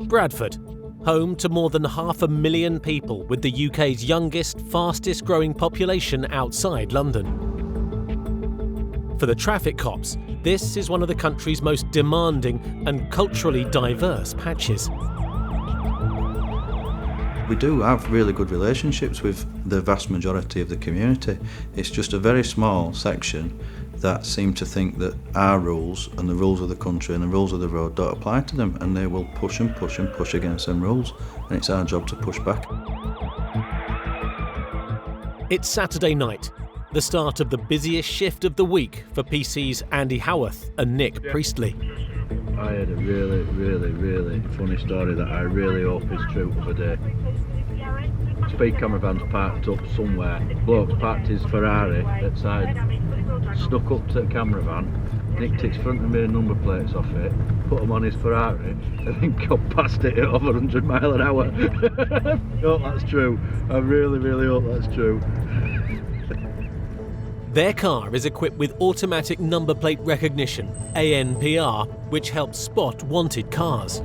Bradford, home to more than 500,000 people with the UK's youngest, fastest growing population outside London. For the traffic cops, this is one of the country's most demanding and culturally diverse patches. We do have really good relationships with the vast majority of the community. It's just a very small section that seem to think that our rules and the rules of the country and the rules of the road don't apply to them, and they will push and push and push against them rules, and it's our job to push back. It's Saturday night, the start of the busiest shift of the week for PC's Andy Howarth and Nick Priestley. I had a really funny story that I really hope is true the other day. Speed camera van's parked up somewhere. Bloke's parked his Ferrari outside, snuck up to the camera van, nicked its front and rear number plates off it, put them on his Ferrari, and then got past it at over 100 miles an hour. I hope that's true. I really hope that's true. Their car is equipped with automatic number plate recognition, ANPR, which helps spot wanted cars.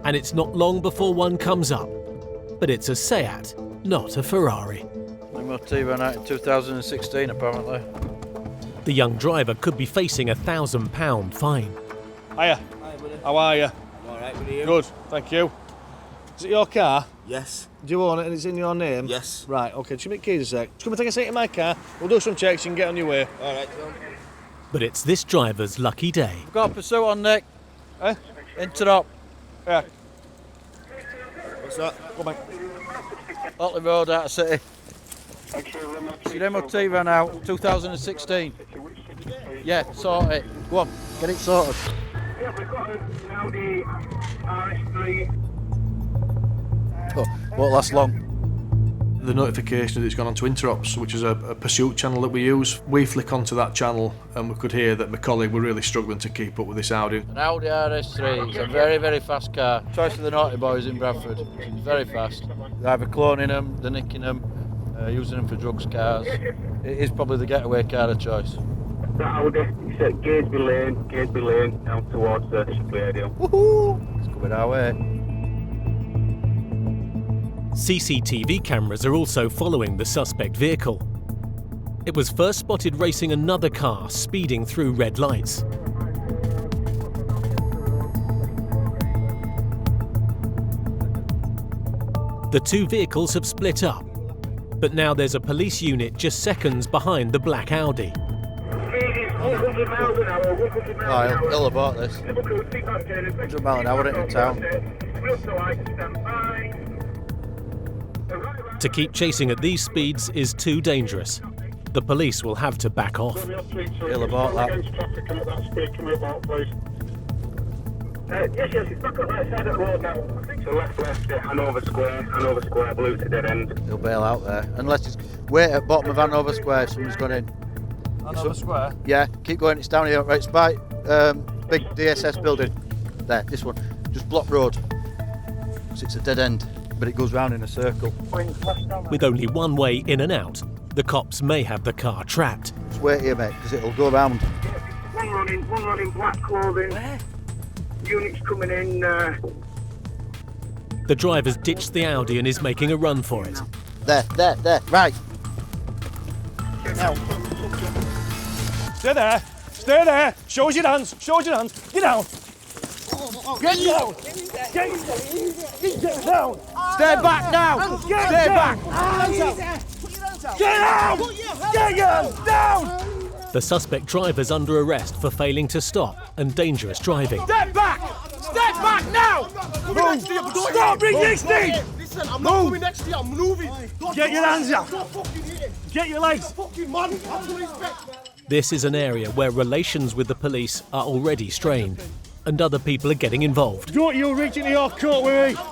And it's not long before one comes up. But it's a Seat, not a Ferrari. MOT ran out in 2016 apparently. The young driver could be facing a £1,000 fine. Hiya. Hi, buddy. How are you? All right, with you? Good, thank you. Is it your car? Yes. Do you own it and it's in your name? Yes. Right, okay, just give me the keys a sec. Just come and take a seat in my car, we'll do some checks and get on your way. All right, Tom. But it's this driver's lucky day. Got a pursuit on, Nick. Eh? Interrupt. Yeah. What's that? Come on. Otley Road out of city. Your MOT ran out 2016. Yeah, sort it. Go on, get it sorted. Yeah, we've got an Audi RS3. Oh, won't last long. The notification that it's gone onto Interops, which is a pursuit channel that we use. We flick onto that channel and we could hear that my colleague were really struggling to keep up with this Audi. An Audi RS3 is a very fast car. Choice of the naughty boys in Bradford. It's very fast. They're either cloning them, they're nicking them, using them for drugs cars. It is probably the getaway car of choice. That Audi, it's at Gainsby Lane, down towards the Shipley area. Woohoo! It's coming our way. CCTV cameras are also following the suspect vehicle. It was first spotted racing another car speeding through red lights. The two vehicles have split up, but now there's a police unit just seconds behind the black Audi. Oh, he'll have bought this. 100 miles an hour into town. To keep chasing at these speeds is too dangerous. The police will have to back off. He'll have bought that. Yes, it's back on the right side of the road now. So left at Hanover Square, blue to dead end. He'll bail out there. Unless it's wait at bottom of Hanover Square, someone's gone in. Hanover Square? Yeah, keep going, it's down here. Right, it's by big DSS building. There, this one. Just block road. So it's a dead end, but it goes round in a circle. With only one way in and out, the cops may have the car trapped. Just wait here, mate, because it'll go round. One running black clothing. Where? Units coming in. The driver's ditched the Audi and is making a run for it. There, right. Now. Stay there, show us your hands, get down. Get down. Get down. Stay back now. Stay back. Get out. Get your hands down. The suspect driver's under arrest for failing to stop and dangerous driving. Step back now. Move. Stop resisting. Listen, I'm not coming next to you, I'm moving. Get your hands up. Get your legs. Fucking man, have some respect. This is an area where relations with the police are already strained, and other people are getting involved. Don't you reach into your coat with me.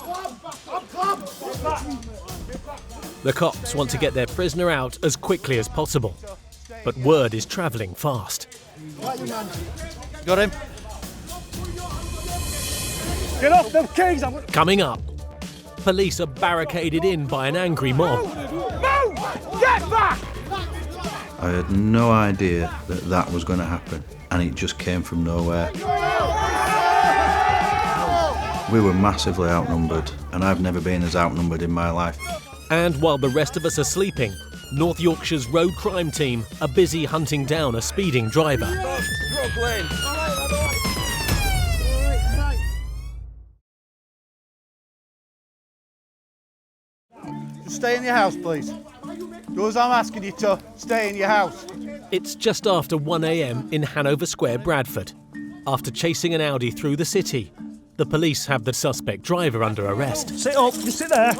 The cops want to get their prisoner out as quickly as possible, but word is travelling fast. Got him. Get off them keys. Coming up, police are barricaded in by an angry mob. Move! Get back! I had no idea that was going to happen, and it just came from nowhere. We were massively outnumbered, and I've never been as outnumbered in my life. And while the rest of us are sleeping, North Yorkshire's road crime team are busy hunting down a speeding driver. Just stay in your house, please. Do as I'm asking you to. Stay in your house. It's just after 1 a.m. in Hanover Square, Bradford. After chasing an Audi through the city, the police have the suspect driver under arrest. Sit up, just sit there.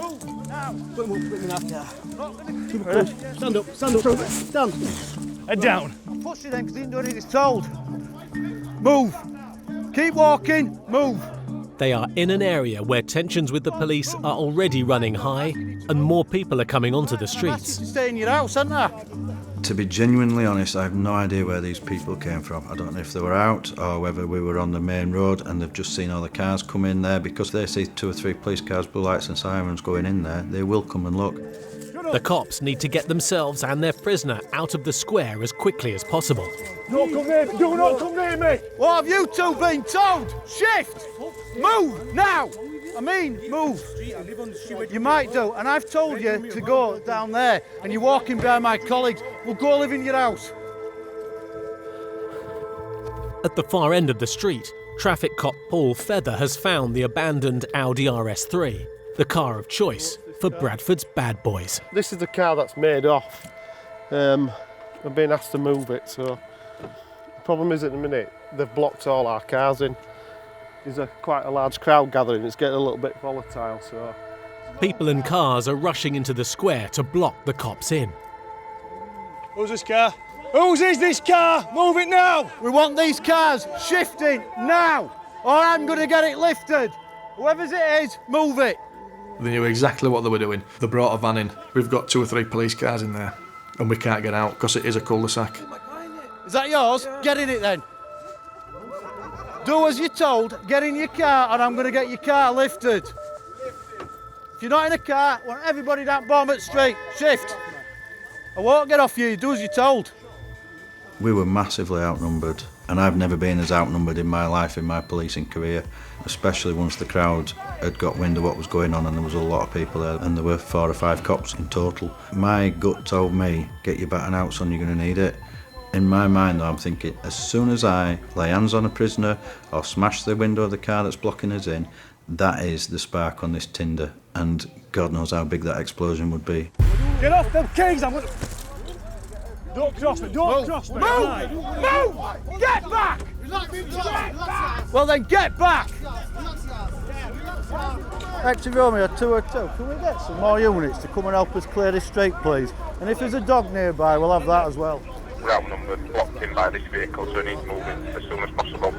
Stand up, stand. Head down. I'm pushing him because he didn't do anything he's told. Move. Keep walking. Move. They are in an area where tensions with the police are already running high and more people are coming onto the streets. You stay in your house, haven't I? To be genuinely honest, I have no idea where these people came from. I don't know if they were out or whether we were on the main road and they've just seen all the cars come in there. Because they see 2 or 3 police cars, blue lights and sirens going in there, they will come and look. The cops need to get themselves and their prisoner out of the square as quickly as possible. Don't come near me. Do not come near me. What have you two been told? Shift. Move now. I mean, move. You might do, and I've told you to go down there, and you're walking behind my colleagues. Well, go live in your house. At the far end of the street, traffic cop Paul Feather has found the abandoned Audi RS3, the car of choice for Bradford's bad boys. This is the car that's made off. I've been asked to move it, so the problem is at the minute they've blocked all our cars in. There's quite a large crowd gathering. It's getting a little bit volatile, so. People and cars are rushing into the square to block the cops in. Who's this car? Whose is this car? Move it now. We want these cars shifting now, or I'm going to get it lifted. Whoever's it is, move it. They knew exactly what they were doing. They brought a van in. We've got 2 or 3 police cars in there, and we can't get out because it is a cul-de-sac. Is that yours? Get in it then. Do as you're told, get in your car, and I'm going to get your car lifted. If you're not in a car, I want everybody down Bournemouth Street. Shift. I won't get off you, do as you're told. We were massively outnumbered, and I've never been as outnumbered in my life in my policing career, especially once the crowd had got wind of what was going on and there was a lot of people there, and there were 4 or 5 cops in total. My gut told me, get your baton out, son, you're going to need it. In my mind, though, I'm thinking, as soon as I lay hands on a prisoner or smash the window of the car that's blocking us in, that is the spark on this tinder, and God knows how big that explosion would be. Get off them keys. I'm gonna... Don't cross me. Don't cross me. Move! Move! Get back! Well then, get back! Hector Romeo 202, can we get some more units to come and help us clear this street, please? And if there's a dog nearby, we'll have that as well. We're outnumbered, blocked in by this vehicle, so we need moving as soon as possible.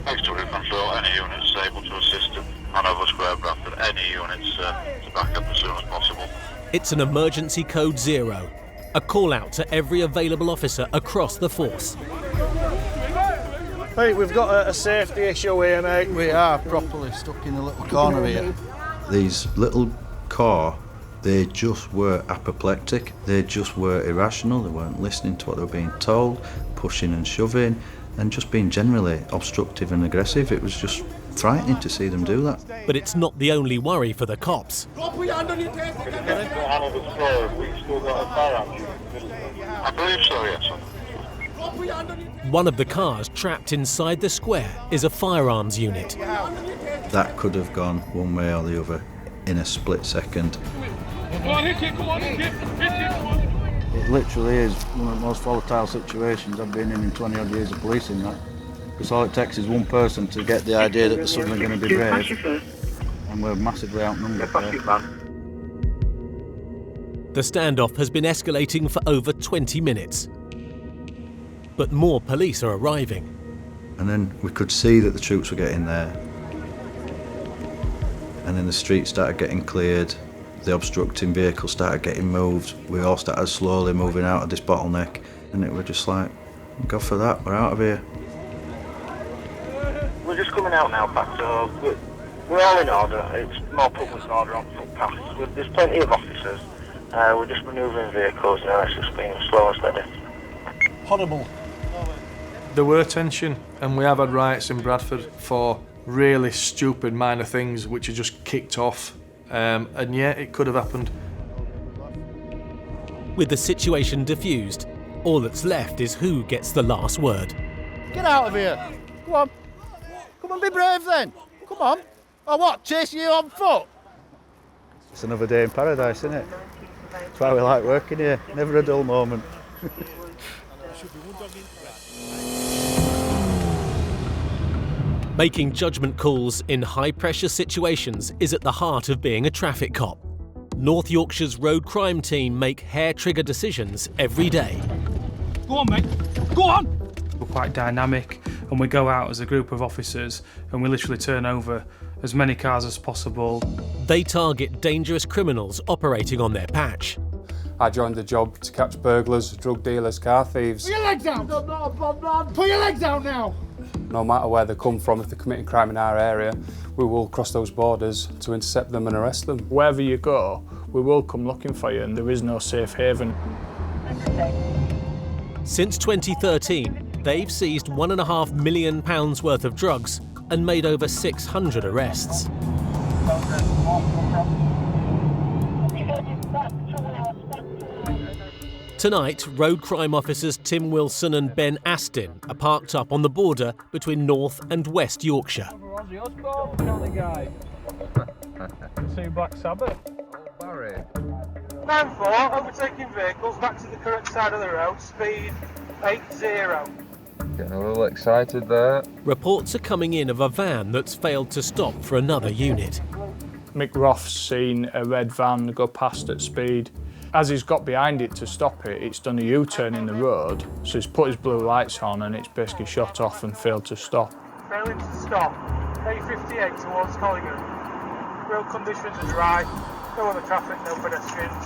Thanks to control, any units able to assist at Hanover Square, Bradford, any units to back up as soon as possible. It's an emergency code 0, a call out to every available officer across the force. Hey, we've got a safety issue here, mate. We are properly stuck in a little corner here. These little car, they just were apoplectic, they just were irrational, they weren't listening to what they were being told, pushing and shoving, and just being generally obstructive and aggressive. It was just frightening to see them do that. But it's not the only worry for the cops. Hanover Square, we've still got a firearm. I believe so, yes. One of the cars trapped inside the square is a firearms unit. That could have gone one way or the other in a split second. Come on, hit it, come on, hit it, come on. It literally is one of the most volatile situations I've been in 20 odd years of policing that. Because all it takes is one person to get the idea that they're suddenly going to be brave, and we're massively outnumbered there. The standoff has been escalating for over 20 minutes. But more police are arriving. And then we could see that the troops were getting there. And then the street started getting cleared, the obstructing vehicles started getting moved, we all started slowly moving out of this bottleneck, and it was just like, go for that, we're out of here. We're just coming out now, Pat, so we're all in order. It's more public order on footpaths. There's plenty of officers. We're just manoeuvring vehicles now, it's just being slow and steady. Horrible. There were tension, and we have had riots in Bradford for really stupid minor things which are just kicked off. And yeah, it could have happened. With the situation diffused, all that's left is who gets the last word. Get out of here. Come on. Come on, be brave then. Come on. Oh, what? Chasing you on foot? It's another day in paradise, isn't it? That's why we like working here. Never a dull moment. Making judgment calls in high-pressure situations is at the heart of being a traffic cop. North Yorkshire's road crime team make hair-trigger decisions every day. Go on, mate. Go on! We're quite dynamic, and we go out as a group of officers and we literally turn over as many cars as possible. They target dangerous criminals operating on their patch. I joined the job to catch burglars, drug dealers, car thieves. Put your legs down! Put your legs down now! No matter where they come from, if they're committing crime in our area, we will cross those borders to intercept them and arrest them. Wherever you go, we will come looking for you, and there is no safe haven. Since 2013, they've seized £1.5 million worth of drugs and made over 600 arrests. Tonight, road crime officers Tim Wilson and Ben Astin are parked up on the border between North and West Yorkshire. See Black Sabbath. 9-4, overtaking vehicles back to the correct side of the road, speed 80. Getting a little excited there. Reports are coming in of a van that's failed to stop for another unit. Mick Roth's seen a red van go past at speed. As he's got behind it to stop it, it's done a U-turn in the road, so he's put his blue lights on and it's basically shut off and failed to stop. Failing to stop, A58 towards Collingham. Road conditions are dry, no other traffic, no pedestrians.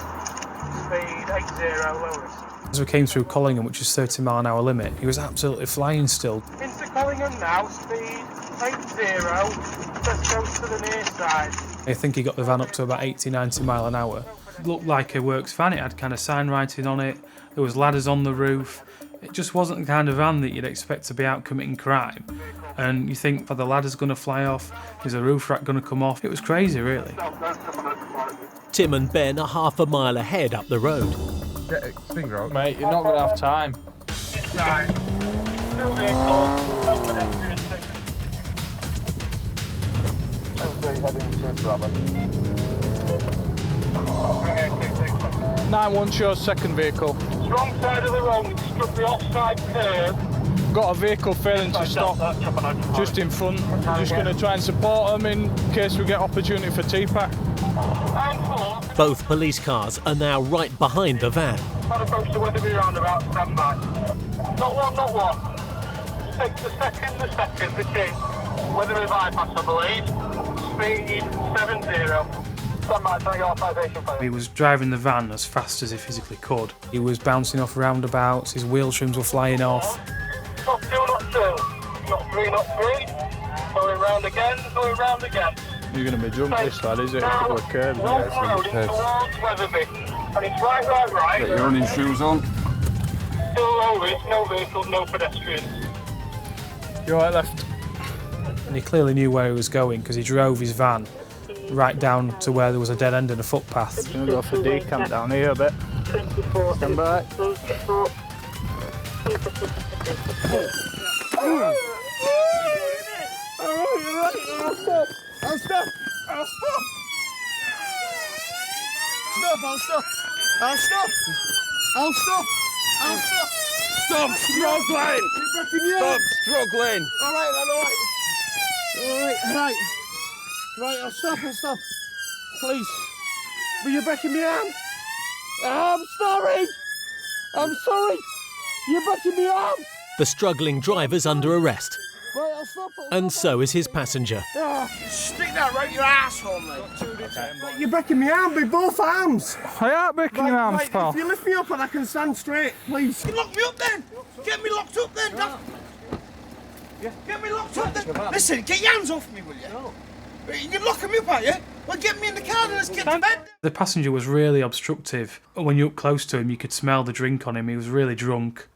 Speed 80, low risk. As we came through Collingham, which is 30 mile an hour limit, he was absolutely flying still. Into Collingham now, speed 80, let's go to the near side. I think he got the van up to about 80, 90 mile an hour. It looked like a works van, it had kind of sign writing on it, there was ladders on the roof. It just wasn't the kind of van that you'd expect to be out committing crime. And you think, are the ladders going to fly off? Is the roof rack going to come off? It was crazy, really. Tim and Ben are half a mile ahead up the road. Get a finger out. Mate, you're not going to have time. Right. No vehicles, no pedestrians. 9-1 shows second vehicle. Wrong side of the road, struck the offside curb. Got a vehicle failing to stop just in front. We're just going to try and support them in case we get opportunity for TPAC. Both police cars are now right behind the van. Not approach to Weatherby roundabout, stand by. Not one. Take the second, the king. Weatherby bypass, I believe. Speed 70. Stand by, trying to get authorisation for you. He was driving the van as fast as he physically could. He was bouncing off roundabouts, his wheel trims were flying off. Not two. Not three. Going round again. You're going to be drunk this lad, is it? A couple of curves. Road in towards Weatherby. And it's right. Get your running shoes on. Still low risk, no vehicles, no pedestrians. You're right left. And he clearly knew where he was going because he drove his van right down to where there was a dead end and a footpath. Going to go for decamp down here a bit. Stand by. I'll stop! Stop struggling! Stop struggling! Alright, I'll stop. Please. Will you breaking me arm? I'm sorry! You're breaking me arm! The struggling driver's under arrest, Right, I'll stop. and so is his passenger. Stick that right your asshole, mate. You're breaking me arm with both arms. I ain't breaking your arms, Right, pal. if you lift me up and I can stand straight, please. You lock me up then. Get me locked up then. Get me locked up then. Listen, get your hands off me, will you? No. You're locking me up, aren't you? Well, get me in the car and let's get to bed. The passenger was really obstructive. When you were up close to him, you could smell the drink on him. He was really drunk.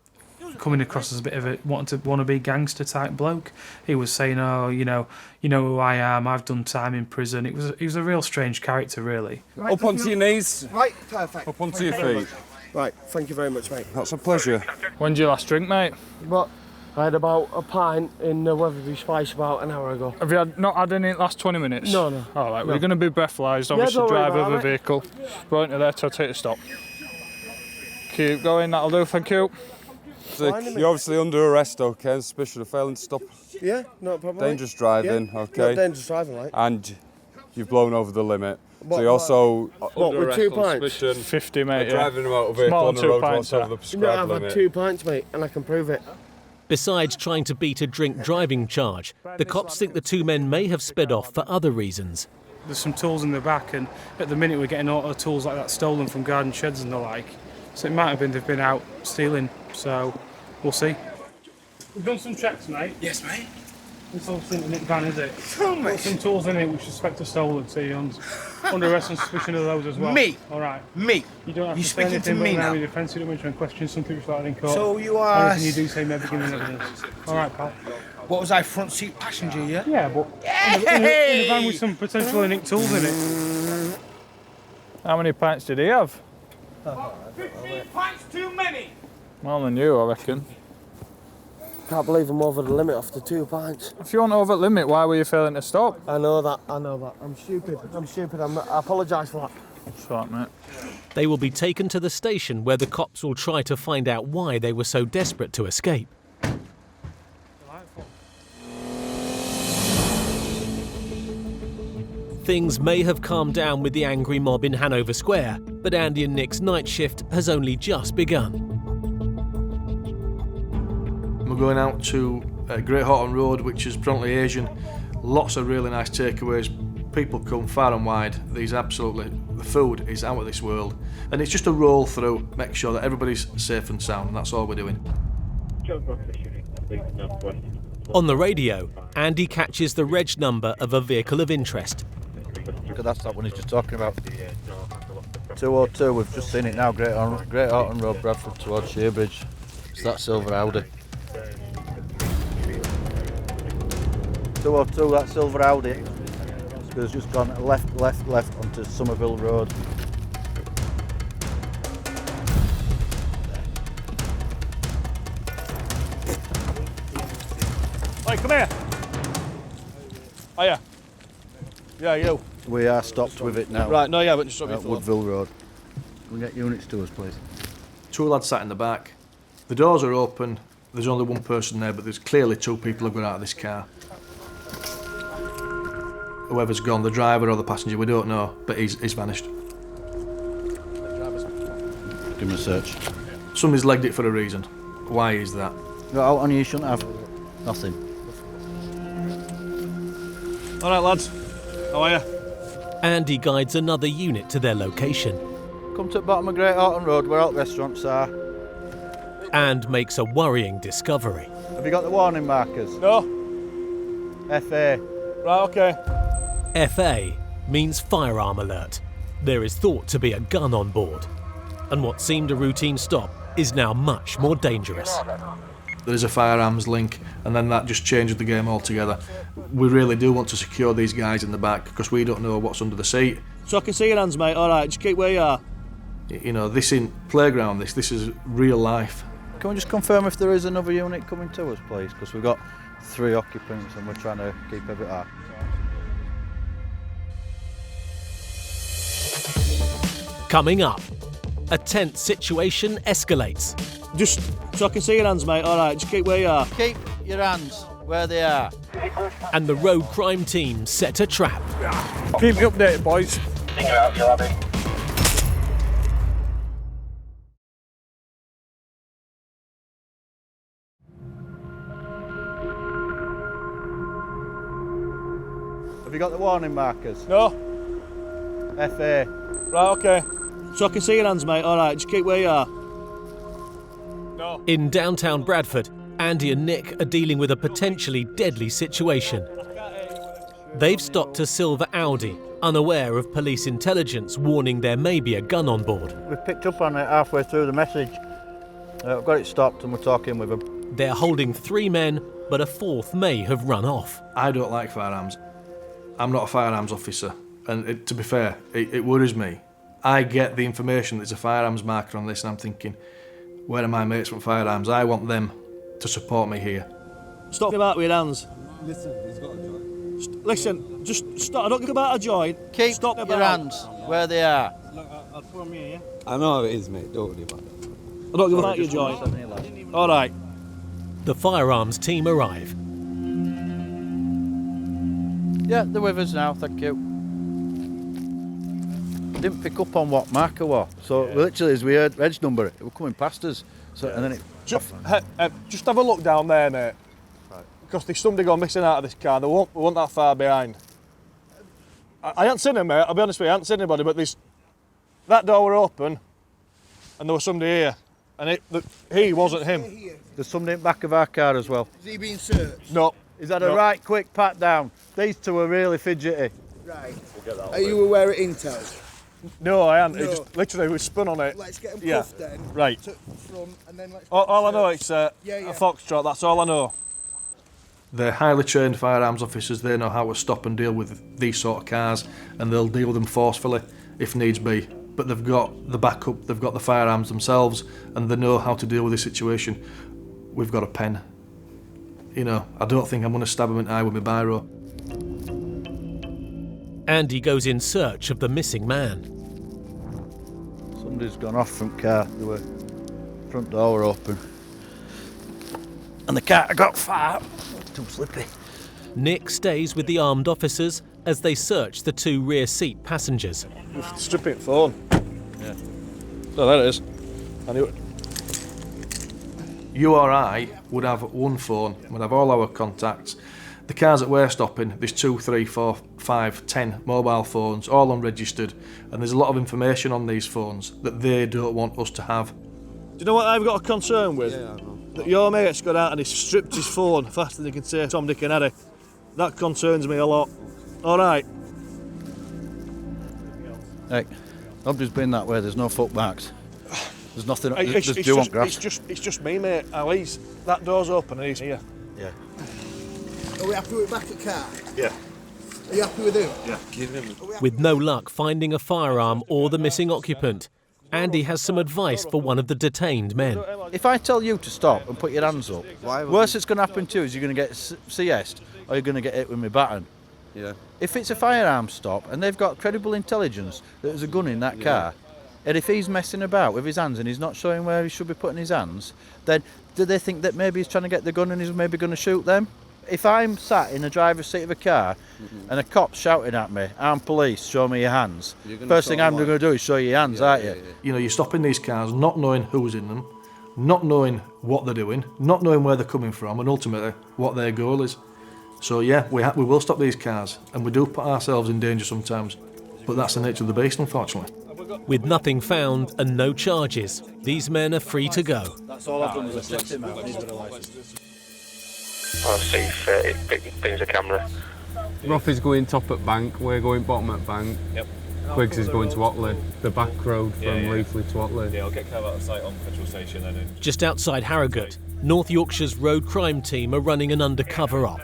coming across as a bit of a wannabe gangster type bloke. He was saying, "Oh, you know who I am. I've done time in prison." He was a real strange character, really. Right, up onto your knees. Right, perfect. Up onto your feet. Right, thank you very much, mate. That's a pleasure. When did you last drink, mate? But I had about a pint in Weatherby Spice about an hour ago. Have you not had any in the last 20 minutes? No, no. All right, No. we're going to be breathalyzed. Obviously, don't worry driver about of the it. vehicle. Go into there till I take a stop. Keep going, that'll do, thank you. You're obviously under arrest, okay? Suspicion of failing to stop. Yeah, no problem. Dangerous driving, yeah. okay? Not dangerous driving, like. And you've blown over the limit. What, so you're also what, under with arrest 2 on pints? suspicion 50, mate, of driving a motor vehicle on the road whilst over the prescribed No, I've limit. had 2 pints, mate, and I can prove it. Besides trying to beat a drink driving charge, the cops think the 2 men may have sped off for other reasons. There's some tools in the back, and at the minute we're getting auto tools like that stolen from garden sheds and the like. So it might have been they've been out stealing, so we'll see. We've done some checks, mate. Yes, mate. This obviously isn't Nick Van, is it? Oh, mate. Got some tools in it which suspect are stolen, so you're under arrest on suspicion of those as well. Me? All right. Me? You don't have You to say speaking anything to me but now? Your defence, you don't mention questions, some people started in court. So you are... Anything you do say maybe giving evidence. All right, pal. What was I, front seat passenger, yeah? Yeah, but in a van with some potentially nicked tools in it. How many pints did he have? 15 pints too many! More than you, I reckon. Can't believe I'm over the limit after 2 pints. If you weren't over the limit, why were you failing to stop? I know that. I'm stupid. I apologise for that. That's right, mate. They will be taken to the station where the cops will try to find out why they were so desperate to escape. Things may have calmed down with the angry mob in Hanover Square, but Andy and Nick's night shift has only just begun. We're going out to Great Horton Road, which is predominantly Asian. Lots of really nice takeaways. People come far and wide. The food is out of this world. And it's just a roll through, make sure that everybody's safe and sound, and that's all we're doing. On the radio, Andy catches the reg number of a vehicle of interest. That's that one he's just talking about. 202, we've just seen it now, Great Horton Road, Bradford towards Shearbridge. It's that silver Audi. 202, that silver Audi. It's just gone left onto Somerville Road. Hey, come here. Oh, yeah. Yeah, you. We are stopped with it now. Right, no, yeah, but just stop At Woodville Road. Can we get units to us, please? 2 lads sat in the back. The doors are open. There's only 1 person there, but there's clearly 2 people who've got out of this car. Whoever's gone, the driver or the passenger, we don't know, but he's vanished. Give him a search. Somebody's legged it for a reason. Why is that? Got out on you, shouldn't have. Nothing. All right, lads. How are you? Andy guides another unit to their location. Come to the bottom of Great Horton Road where all restaurants are. And makes a worrying discovery. Have you got the warning markers? No. FA. Right, okay. FA means firearm alert. There is thought to be a gun on board. And what seemed a routine stop is now much more dangerous. There's a firearms link, and then that just changes the game altogether. We really do want to secure these guys in the back because we don't know what's under the seat. So I can see your hands, mate. All right, just keep where you are. You know, this isn't playground, this is real life. Can we just confirm if there is another unit coming to us, please? Because we've got 3 occupants and we're trying to keep everything. Coming up, a tense situation escalates. Just so I can see your hands, mate. All right, just keep where you are. Keep your hands where they are. And the road crime team set a trap. Keep me updated, boys. Have you got the warning markers? No. FA. Right, okay. So I can see your hands, mate. All right, just keep where you are. No. In downtown Bradford, Andy and Nick are dealing with a potentially deadly situation. They've stopped a silver Audi, unaware of police intelligence warning there may be a gun on board. We've picked up on it halfway through the message. I've got it stopped and we're talking with them. They're holding 3 men, but a 4th may have run off. I don't like firearms. I'm not a firearms officer, and to be fair, it worries me. I get the information that there's a firearms marker on this and I'm thinking, where are my mates from firearms? I want them to support me here. Stop about with your hands. Listen, he's got a joint. Listen, just stop. I don't give about a joint. Keep Stop your about. hands where they are. Look, I'll put them here, yeah? I know how it is, mate. Don't worry about it. I don't give about your joint. All right. The firearms team arrive. Yeah, they're with us now, thank you. Didn't pick up on what marker was, so literally as we heard reg number, it was coming past us. So and then it. Just have a look down there, mate. Right. Because there's somebody gone missing out of this car. They weren't that far behind. I haven't seen him, mate. I'll be honest with you, I haven't seen anybody. But that door were open, and there was somebody here, and he wasn't him. There's somebody in the back of our car as well. Is he being searched? No. Is that a right quick pat down? These two are really fidgety. Right. Are you aware of intel? No, I haven't. It just literally was spun on it. Let's get him cuffed then. Right. And then let's all I know it's a foxtrot. That's all I know. They're highly trained firearms officers. They know how to stop and deal with these sort of cars, and they'll deal with them forcefully if needs be. But they've got the backup. They've got the firearms themselves, and they know how to deal with this situation. We've got a pen. You know, I don't think I'm going to stab him in the eye with my biro. Andy goes in search of the missing man. Somebody's gone off front car. The front door were open. And the car got far. Too slippy. Nick stays with the armed officers as they search the 2 rear seat passengers. Stripping phone. Yeah. Oh, there it is. I knew it. You or I would have one phone, would have all our contacts. The cars that we're stopping, there's 2, 3, 4, 5, 10 mobile phones, all unregistered, and there's a lot of information on these phones that they don't want us to have. Do you know what I've got a concern with? Yeah, I know. That your mate's got out and he's stripped his phone faster than he can say Tom, Dick and Harry. That concerns me a lot. All right. Hey, nobody's been that way. There's no footmarks. There's nothing. It's just me, mate. Ali's. That door's open and he's here. Yeah. Are we happy with back at car? Yeah. Are you happy with him? Yeah. With no luck finding a firearm or the missing occupant, Andy has some advice for one of the detained men. If I tell you to stop and put your hands up, worst that's going to happen to you is you're going to get CS'd or you're going to get hit with my baton. Yeah. If it's a firearms stop and they've got credible intelligence that there's a gun in that car, and if he's messing about with his hands and he's not showing where he should be putting his hands, then do they think that maybe he's trying to get the gun and he's maybe going to shoot them? If I'm sat in the driver's seat of a car and a cop's shouting at me, "I'm police, show me your hands," first thing I'm going to do is show you your hands, aren't you? You know, you're stopping these cars not knowing who's in them, not knowing what they're doing, not knowing where they're coming from, and ultimately what their goal is. So yeah, we will stop these cars, and we do put ourselves in danger sometimes, but that's the nature of the beast, unfortunately. With nothing found and no charges, these men are free to go. That's all I've done is checked him out. He's got a licence. I'll see if it pings a camera. Rough is going top at Bank, we're going bottom at Bank. Yep. Quiggs is going to Otley, the back road from Leafley to Otley. Yeah, I'll get Kev out of sight on the petrol station and then... Just outside Harrogate, North Yorkshire's road crime team are running an undercover op,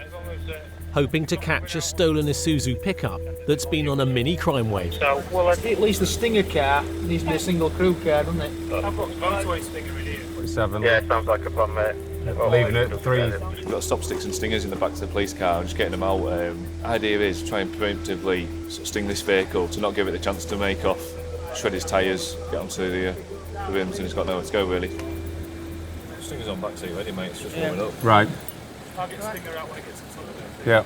hoping to catch a stolen Isuzu pickup that's been on a mini crime wave. So, well, at least the Stinger car needs to be a single crew car, doesn't it? I've got motorway Stinger in here. 7. Yeah, sounds like a plan, mate. Leaving it at 3. We've got stop sticks and stingers in the back of the police car and just getting them out. Idea is try and preemptively sting this vehicle to not give it the chance to make off, shred his tyres, get onto the rims, and it's got nowhere to go really. Stinger's on back seat ready, mate, it's just warming up. Right. I'll get Stinger out when it gets in front of him. Yeah.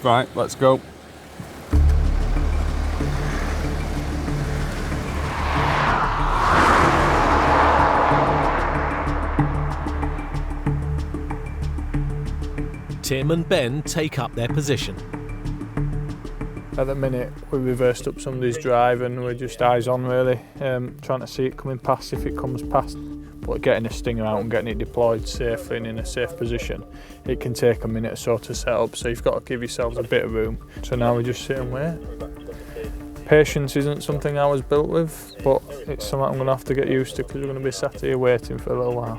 Right, let's go. Tim and Ben take up their position. At the minute, we reversed up somebody's drive and we're just eyes on really, trying to see it coming past if it comes past. But getting a Stinger out and getting it deployed safely and in a safe position, it can take a minute or so to set up, so you've got to give yourselves a bit of room. So now we just sit and wait. Patience isn't something I was built with, but it's something I'm going to have to get used to because we're going to be sat here waiting for a little while.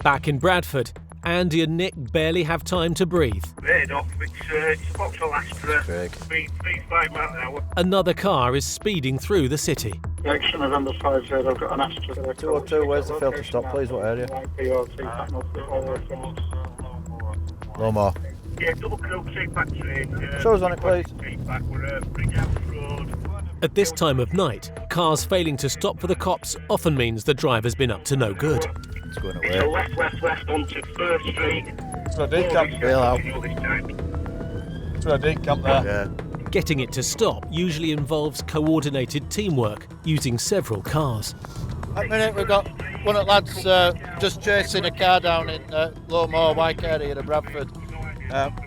Back in Bradford, Andy and Nick barely have time to breathe. Made off, it's a volatile Astra, speed 5 miles an hour. Another car is speeding through the city. Action November 50, I've got an Astra there. 202, where's the filter stop, please? What area? No more. Yeah, double crew, take back train. Show us on it, please. At this time of night, cars failing to stop for the cops often means the driver's been up to no good. It's going away. So left onto First Street. It's got a deep camp. Bail out. It's got a deep camp there. Yeah. Getting it to stop usually involves coordinated teamwork using several cars. At the minute we've got one of the lads just chasing a car down in Lowmore, Wyke area of Bradford.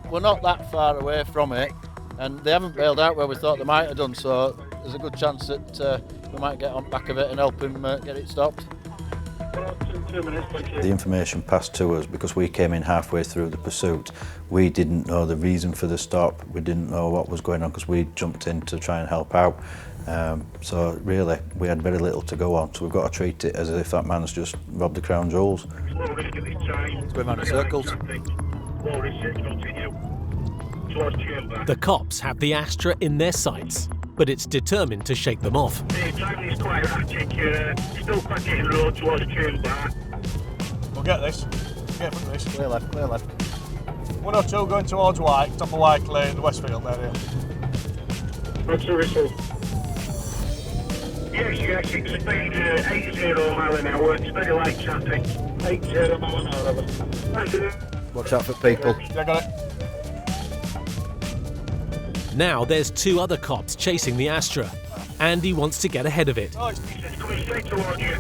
We're not that far away from it, and they haven't bailed out where we thought they might have done, so there's a good chance that we might get on back of it and help him get it stopped. The information passed to us because we came in halfway through the pursuit. We didn't know the reason for the stop, we didn't know what was going on because we jumped in to try and help out. So really, we had very little to go on, so we've got to treat it as if that man's just robbed the crown jewels. It's going round in circles. The cops have the Astra in their sights, but it's determined to shake them off. We'll get this. Get from this. Clear left, clear left. 102 going towards Wyke, top of Wyke Lane, Westfield area. Yes, it's speed 80 mile an hour, it's very light traffic. 80 mile an hour. Watch out for people. Yeah, got it. Now there's two other cops chasing the Astra. Andy wants to get ahead of it. It's coming straight towards you.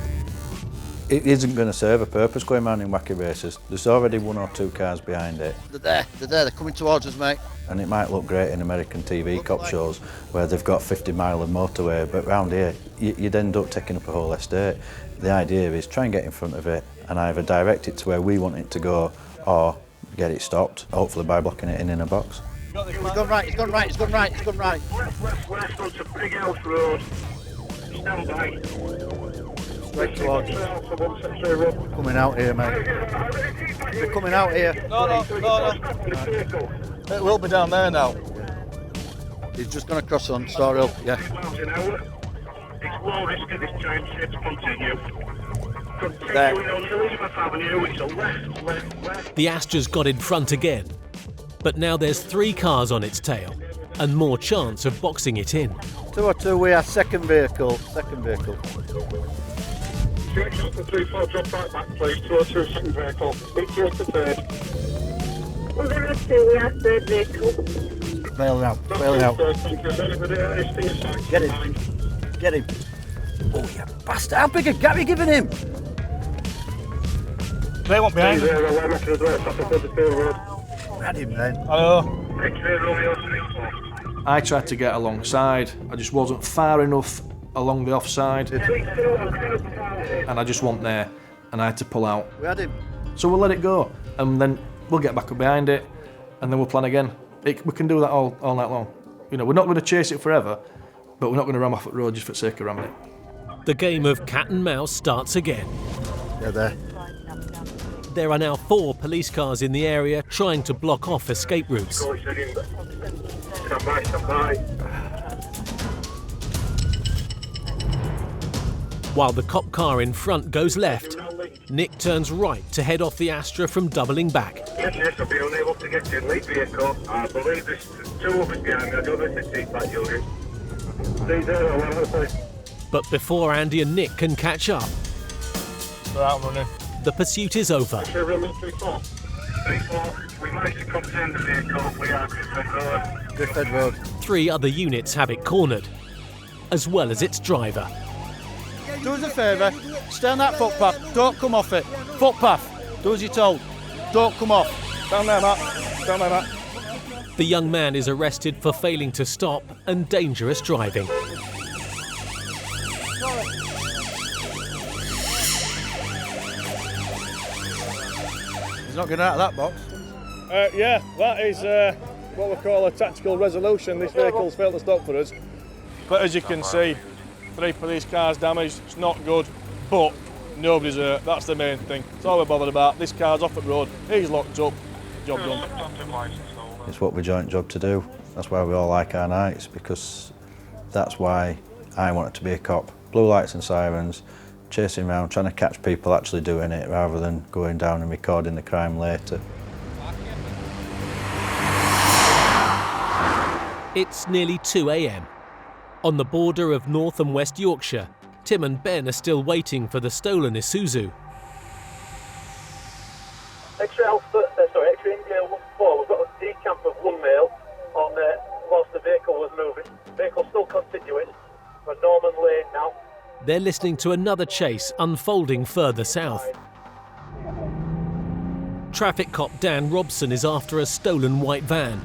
It isn't going to serve a purpose going round in wacky races. There's already 1 or 2 cars behind it. They're there, they're coming towards us, mate. And it might look great in American TV cop shows where they've got 50 mile of motorway, but round here you'd end up taking up a whole estate. The idea is try and get in front of it and either direct it to where we want it to go or get it stopped, hopefully by blocking it in a box. He's gone right, he's gone right, he's gone right, he's gone right. West onto Big House Road. Stand by. Straight towards us. Coming out here, mate. They're coming out here. No. It will be down there now. He's just going to cross on Star Hill, yeah. It's low risk at this time, so to continue. There. On Elizabeth Avenue, it's a left. The Astra's got in front again, but now there's 3 cars on its tail and more chance of boxing it in. 202, we are second vehicle. 34, drop back, please. 202, second vehicle. 88 to third. 102, we are third vehicle. Bailing out. Get him. Oh, you bastard. How big a gap are you giving him? They want behind him. Had him then. Hello. I tried to get alongside, I just wasn't far enough along the offside and I just wasn't there and I had to pull out. We had him. So we'll let it go and then we'll get back up behind it and then we'll plan again. We can do that all night long. You know, we're not going to chase it forever, but we're not going to ram off at the road just for the sake of ramming it. The game of cat and mouse starts again. They're there. There are now 4 police cars in the area trying to block off escape routes. Stand by. While the cop car in front goes left, Nick turns right to head off the Astra from doubling back. Yes, I'll be unable to get to the lead vehicle. I believe there's 2 of us behind me. I don't know if it's the seatback unit. But before Andy and Nick can catch up, They're out running. the pursuit is over. 3-4. We managed to contain the vehicle. We are Bradford Road. 3 other units have it cornered, as well as its driver. Do us a favour, stay on that footpath, don't come off it. Footpath, do as you're told, don't come off. Down there, Matt. The young man is arrested for failing to stop and dangerous driving. He's He's not getting out of that box. Yeah, that is what we call a tactical resolution. This vehicle's failed to stop for us. But as you can see, 3 police cars damaged. It's not good, but nobody's hurt. That's the main thing. That's all we're bothered about. This car's off the road. He's locked up. Job done. It's what we joint job to do. That's why we all like our nights, because that's why I wanted to be a cop. Blue lights and sirens, chasing around, trying to catch people actually doing it rather than going down and recording the crime later. It's nearly 2 a.m. On the border of North and West Yorkshire, Tim and Ben are still waiting for the stolen Isuzu. Extra India 1-4, we've got a decamp of 1 male on whilst the vehicle was moving. Vehicle's still continuing. We're Norman Lane now. They're listening to another chase unfolding further south. Traffic cop Dan Robson is after a stolen white van.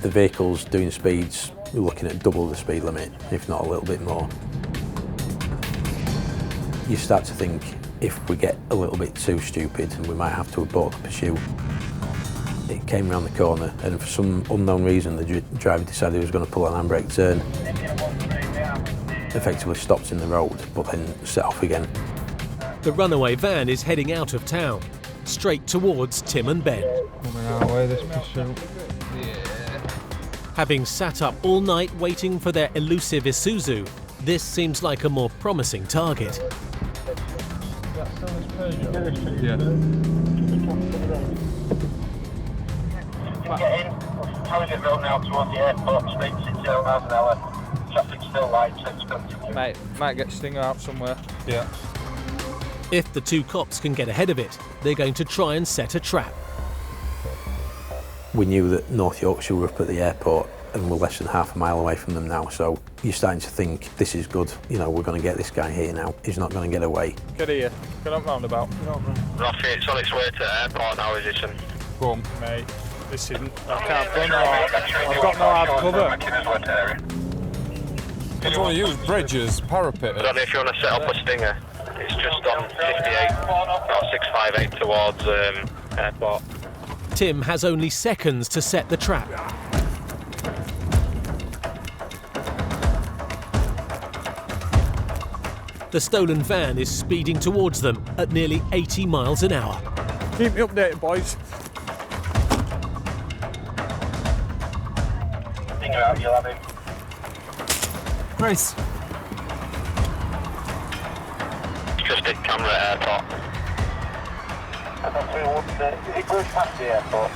The vehicle's doing speeds, we're looking at double the speed limit, if not a little bit more. You start to think, if we get a little bit too stupid, we might have to abort the pursuit. It came around the corner, and for some unknown reason, the driver decided he was going to pull an handbrake turn. Effectively stopped in the road, but then set off again. The runaway van is heading out of town, straight towards Tim and Ben. Coming our way, this pursuit. Having sat up all night waiting for their elusive Isuzu, this seems like a more promising target. Yeah. Get in. Hanover Road now towards the airport. Speed 60 miles an hour. Traffic's still light, so it's continuing. Mate, might get Stinger out somewhere. Yeah. If the 2 cops can get ahead of it, they're going to try and set a trap. We knew that North Yorkshire were up at the airport and we're less than half a mile away from them now, so you're starting to think, this is good, you know, we're going to get this guy here now, he's not going to get away. Get here, get up roundabout. Rafi, it's on its way to the airport now, is it, son? Go on. Mate, this isn't, I can't run, I've got no hard cover. Do you want to use bridges, parapet? I don't know if you want to set up a Stinger. It's just on 58, about 658 towards airport. Tim has only seconds to set the trap. The stolen van is speeding towards them at nearly 80 miles an hour. Keep me updated, boys. Stinger out, you'll have him. Chris. Just hit camera at airport. It goes past the airport.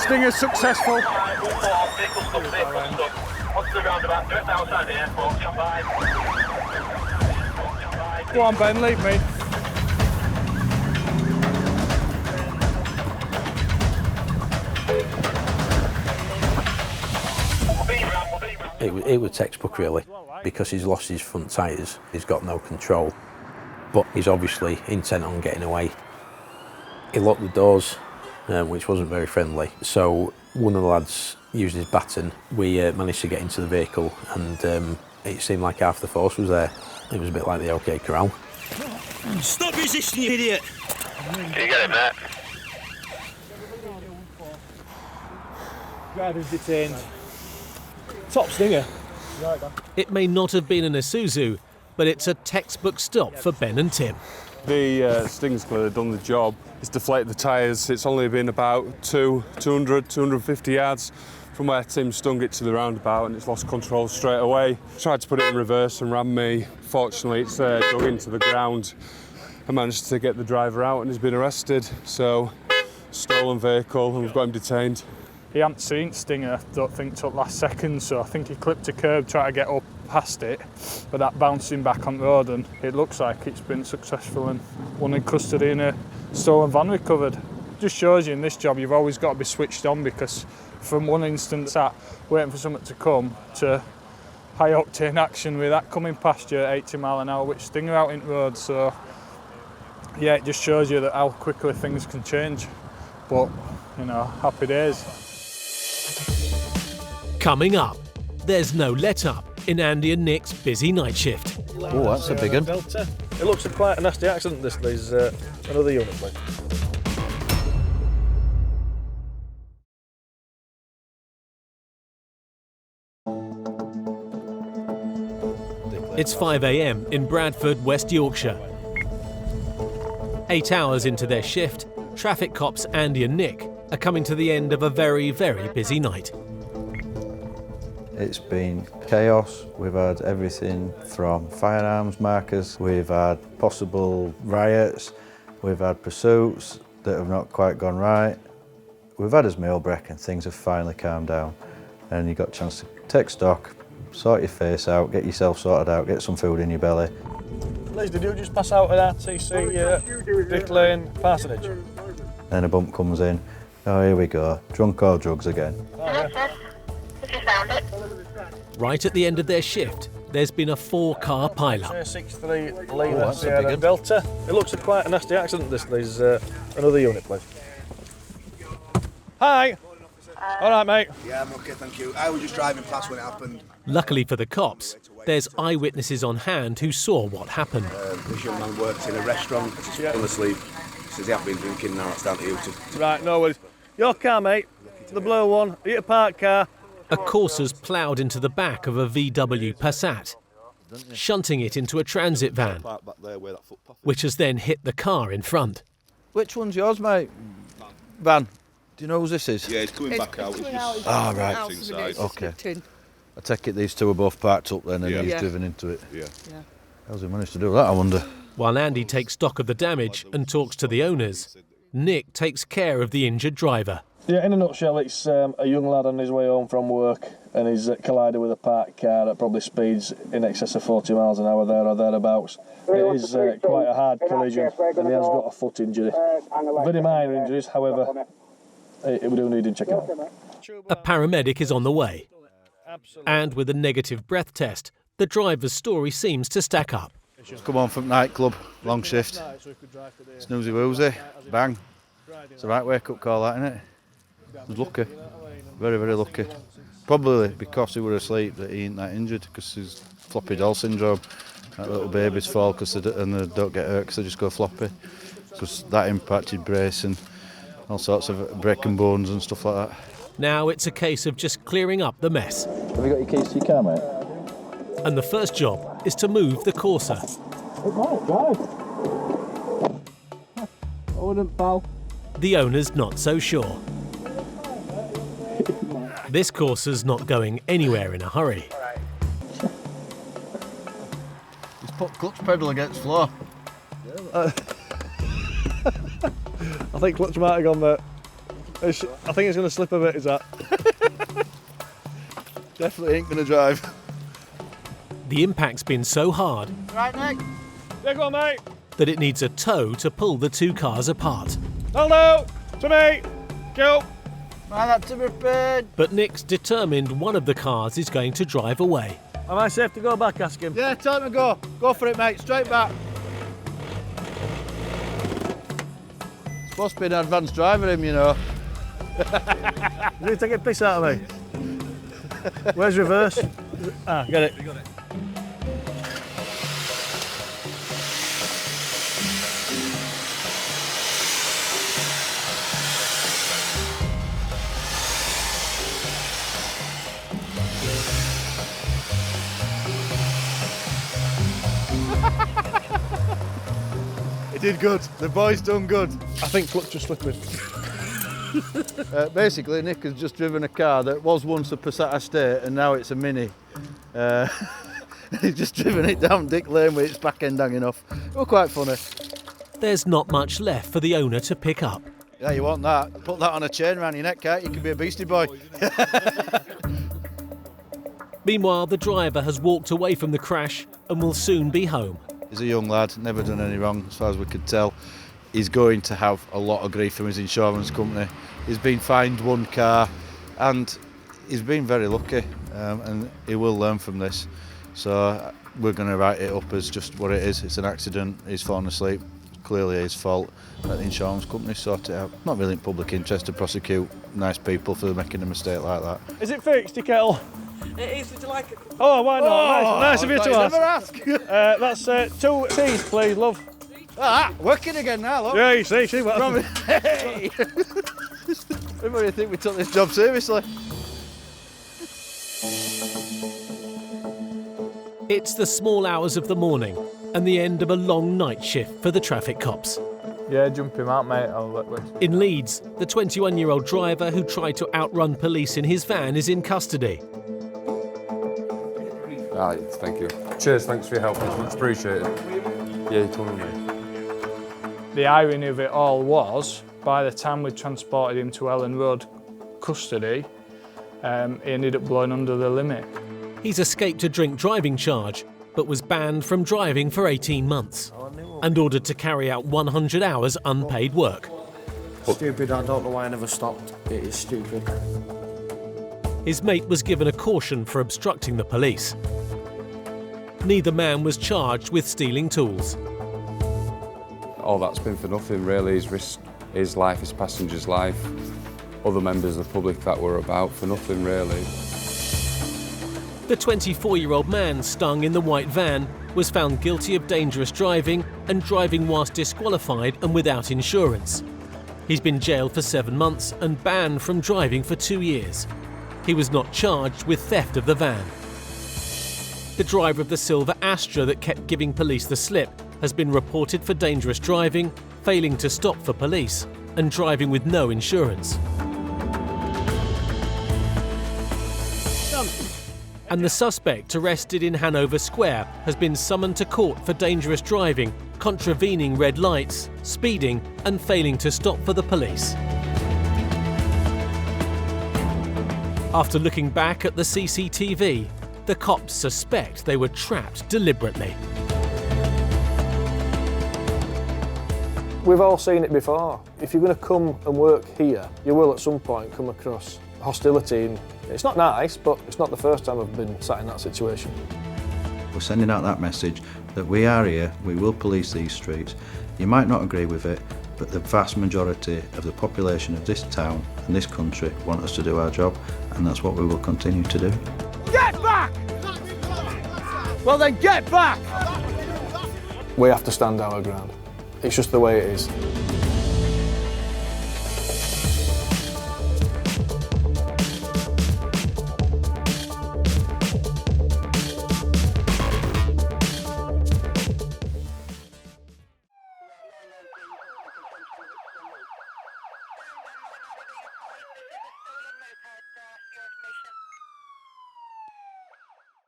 Stinger successful. Vehicle stuck. What's the roundabout? Direct outside the airport. Come by. Go on, Ben, leave me. It was textbook really, because he's lost his front tyres, he's got no control, but he's obviously intent on getting away. He locked the doors, which wasn't very friendly, so one of the lads used his baton. We managed to get into the vehicle, and it seemed like half the force was there. It was a bit like the OK Corral. Stop resisting, you idiot! Can you get it, mate? Driver's detained. Top Stinger. It may not have been an Isuzu, but it's a textbook stop for Ben and Tim. The Sting's clearly done the job. It's deflated the tyres. It's only been about 250 yards from where Tim stung it to the roundabout, and it's lost control straight away. Tried to put it in reverse and ran me. Fortunately, it's dug into the ground. I managed to get the driver out and he's been arrested. So, stolen vehicle, and we've got him detained. He hadn't seen Stinger, I don't think, till last second, so I think he clipped a curb, tried to get up past it, but that bounced him back on the road, and it looks like it's been successful and one in custody and a stolen van recovered. Just shows you in this job you've always got to be switched on, because from one instance at waiting for something to come to high octane action with that coming past you at 80 mile an hour, which Stinger out in the road, so yeah, it just shows you that how quickly things can change. But, you know, happy days. Coming up, there's no let-up in Andy and Nick's busy night shift. Oh, that's a big one. It looks like quite a nasty accident, this. There's another unit, please. It's 5 a.m. in Bradford, West Yorkshire. 8 hours into their shift, traffic cops Andy and Nick are coming to the end of a very, very busy night. It's been chaos. We've had everything from firearms markers, we've had possible riots, we've had pursuits that have not quite gone right. We've had his meal break and things have finally calmed down, and you got a chance to take stock, sort your face out, get yourself sorted out, get some food in your belly. Liz, did you just pass out at RTC Dick Lane parsonage? Then a bump comes in. Oh, here we go. Drunk or drugs again. Right at the end of their shift, there's been a 4-car pile-up. 63 Lima Sierra Delta. It looks like quite a nasty accident, this. There's another unit, please. Hi. All right, mate. Yeah, I'm okay, thank you. I was just driving past when it happened. Luckily for the cops, there's eyewitnesses on hand who saw what happened. This young man worked in a restaurant, he's fallen asleep. Says he hasn't been drinking, now it's down to you to... Right, no worries. Your car, mate. The blue one. Are you a parked car? A Corsa's ploughed into the back of a VW Passat, shunting it into a transit van, which has then hit the car in front. Which one's yours, mate? Van. Do you know whose this is? Yeah, it's coming back out. Ah, right. Inside. Okay. I take it these two are both parked up then and he's driven into it. Yeah. How's he managed to do that, I wonder? While Andy takes stock of the damage and talks to the owners, Nick takes care of the injured driver. Yeah, in a nutshell, it's a young lad on his way home from work and he's collided with a parked car at probably speeds in excess of 40 miles an hour there or thereabouts. It is quite a hard collision and he has got a foot injury. Very minor injuries, however, we do need him checking out. A paramedic is on the way. And with a negative breath test, the driver's story seems to stack up. Come on from nightclub, long shift. Snoozy woozy, bang. It's the right wake-up call, that, isn't it? He was lucky, very, very lucky. Probably because he was asleep that he ain't that injured, because he's floppy doll syndrome. That little babies fall and they don't get hurt because they just go floppy. Because that impacted brace and all sorts of breaking bones and stuff like that. Now it's a case of just clearing up the mess. Have you got your keys to your car, mate? And the first job is to move the Corsa. I wouldn't, pal. The owner's not so sure. This Corsa's not going anywhere in a hurry. He's put clutch pedal against floor. I think clutch might have gone, mate. I think it's going to slip a bit, is that? Definitely ain't going to drive. The impact's been so hard Right, Nick? Yeah, go on, mate. that it needs a tow to pull the two cars apart. Hello, to me. Go. Right, that's repaired. But Nick's determined one of the cars is going to drive away. Am I safe to go back, ask him? Yeah, tell him to go. Go for it, mate. Straight back. Supposed to be an advanced driver, him, you know. Did he take a piss out of me? Where's reverse? Ah, get it. He did good. The boy's done good. I think clutch just slipping. Basically, Nick has just driven a car that was once a Passat Estate and now it's a Mini. He's just driven it down Dick Lane with its back end hanging off. It was quite funny. There's not much left for the owner to pick up. Yeah, you want that. Put that on a chain around your neck, can't you? You can be a beastie boy. Meanwhile, the driver has walked away from the crash and will soon be home. He's a young lad, never done any wrong as far as we could tell. He's going to have a lot of grief from his insurance company. He's been fined one car and he's been very lucky, and he will learn from this. So we're going to write it up as just what it is. It's an accident, he's fallen asleep, clearly his fault. Let the insurance company sort it out. Not really in public interest to prosecute nice people for making a mistake like that. Is it fixed, your kettle? It is, would you like it? Oh, why not? Oh, nice of you to ask. never ask. That's 2 teas, please, love. Ah, working again now, look. Yeah, you see what happened. Hey! Everybody think we took this job seriously. It's the small hours of the morning and the end of a long night shift for the traffic cops. Yeah, jump him out, mate. In Leeds, the 21-year-old driver who tried to outrun police in his van is in custody. Thank you. Cheers, thanks for your help, it's much appreciated. Yeah, you told me. The irony of it all was, by the time we transported him to Ellen Road custody, he ended up blowing under the limit. He's escaped a drink driving charge, but was banned from driving for 18 months and ordered to carry out 100 hours unpaid work. Stupid, I don't know why I never stopped. It is stupid. His mate was given a caution for obstructing the police. Neither man was charged with stealing tools. All that's been for nothing, really. He's risked his life, his passenger's life, other members of the public that were about, for nothing, really. The 24-year-old man stung in the white van was found guilty of dangerous driving and driving whilst disqualified and without insurance. He's been jailed for 7 months and banned from driving for 2 years. He was not charged with theft of the van. The driver of the silver Astra that kept giving police the slip has been reported for dangerous driving, failing to stop for police, and driving with no insurance. And the suspect arrested in Hanover Square has been summoned to court for dangerous driving, contravening red lights, speeding, and failing to stop for the police. After looking back at the CCTV, the cops suspect they were trapped deliberately. We've all seen it before. If you're going to come and work here, you will at some point come across hostility. And it's not nice, but it's not the first time I've been sat in that situation. We're sending out that message that we are here, we will police these streets. You might not agree with it, but the vast majority of the population of this town and this country want us to do our job, and that's what we will continue to do. Get back! Well then, get back! We have to stand our ground. It's just the way it is.